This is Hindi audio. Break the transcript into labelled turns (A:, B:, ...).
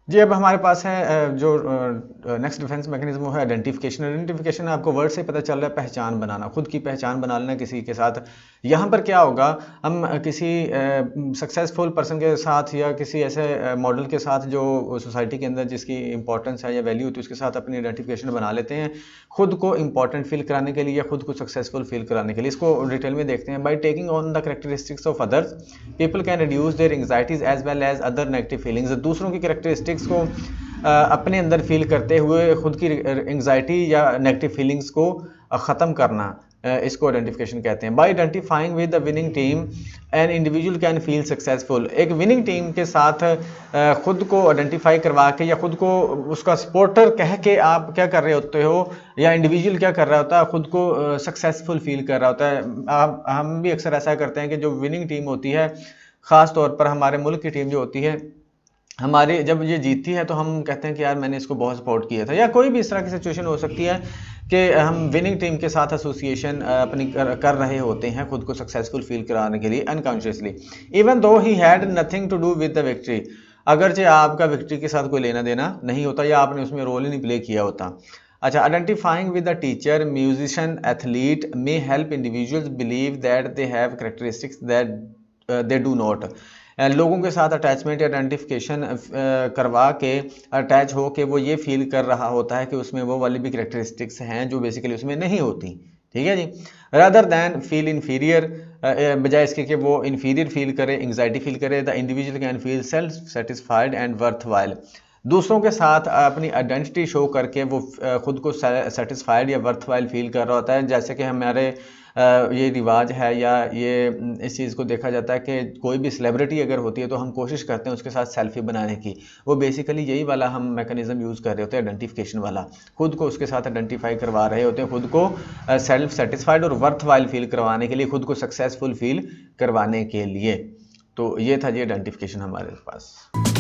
A: जी, अब हमारे पास है जो नेक्स्ट डिफेंस मैकेनिज्म वो है आइडेंटिफिकेशन। आइडेंटिफिकेशन आपको वर्ड से पता चल रहा है पहचान बनाना, खुद की पहचान बना लेना किसी के साथ। यहाँ पर क्या होगा, हम किसी सक्सेसफुल पर्सन के साथ या किसी ऐसे मॉडल के साथ जो सोसाइटी के अंदर जिसकी इंपॉर्टेंस है या वैल्यू होती है उसके साथ अपनी आइडेंटिफिकेशन बना लेते हैं, खुद को इंपॉर्टेंट फील कराने के लिए या खुद को सक्सेसफुल फील कराने के लिए। इसको डिटेल में देखते हैं। By taking on the characteristics of others people can reduce their anxieties as well as other negative feelings. दूसरों की कैरेक्टरिस्टिक्स को अपने अंदर फील करते हुए खुद की एंग्जाइटी या नेगेटिव फीलिंग्स को ख़त्म करना, इसको आइडेंटिफिकेशन कहते हैं। Bye identifying with the winning team an individual can feel successful. एक विनिंग टीम के साथ खुद को आइडेंटिफाई करवा के या खुद को उसका सपोर्टर कह के आप क्या कर रहे होते हो, या इंडिविजुअल क्या कर रहा होता है, खुद को सक्सेसफुल फील कर रहा होता है। हम भी अक्सर ऐसा करते हैं कि जो विनिंग टीम होती है, ख़ास तौर पर हमारे मुल्क की टीम जो होती है, हमारी जब ये जीतती है तो हम कहते हैं कि यार मैंने इसको बहुत सपोर्ट किया था, या कोई भी इस तरह की सिचुएशन हो सकती है कि हम विनिंग टीम के साथ एसोसिएशन अपनी कर रहे होते हैं खुद को सक्सेसफुल फील कराने के लिए unconsciously, even though he had nothing to do with the victory. अगरचे आपका विक्ट्री के साथ कोई लेना देना नहीं होता या आपने उसमें रोल ही नहीं प्ले किया होता। अच्छा, identifying with the teacher, musician, athlete may help individuals believe that they have characteristics that they do not. लोगों के साथ अटैचमेंट या आइडेंटिफिकेशन करवा के अटैच हो के वो ये फील कर रहा होता है कि उसमें वो वाली भी कैरेक्टरिस्टिक्स हैं जो बेसिकली उसमें नहीं होती। ठीक है जी। रादर दैन फील इन्फीरियर, बजाय इसके कि वो इन्फीरियर फील करे, एंग्जाइटी फील करे, the individual can feel self satisfied and worth while. दूसरों के साथ अपनी आइडेंटिटी शो करके वो खुद को सेटिस्फाइड या वर्थ वाइल फील कर रहा होता है। जैसे कि हमारे ये रिवाज है या ये इस चीज़ को देखा जाता है कि कोई भी सेलिब्रिटी अगर होती है तो हम कोशिश करते हैं उसके साथ सेल्फी बनाने की। वो बेसिकली यही वाला हम मैकेनिज्म यूज़ कर रहे होते हैं, आइडेंटिफिकेशन वाला। खुद को उसके साथ आइडेंटिफाई करवा रहे होते हैं, खुद को सेल्फ सेटिस्फाइड और वर्थ वाइल फील करवाने के लिए, खुद को सक्सेसफुल फील करवाने के लिए। तो ये था जी आइडेंटिफिकेशन हमारे पास।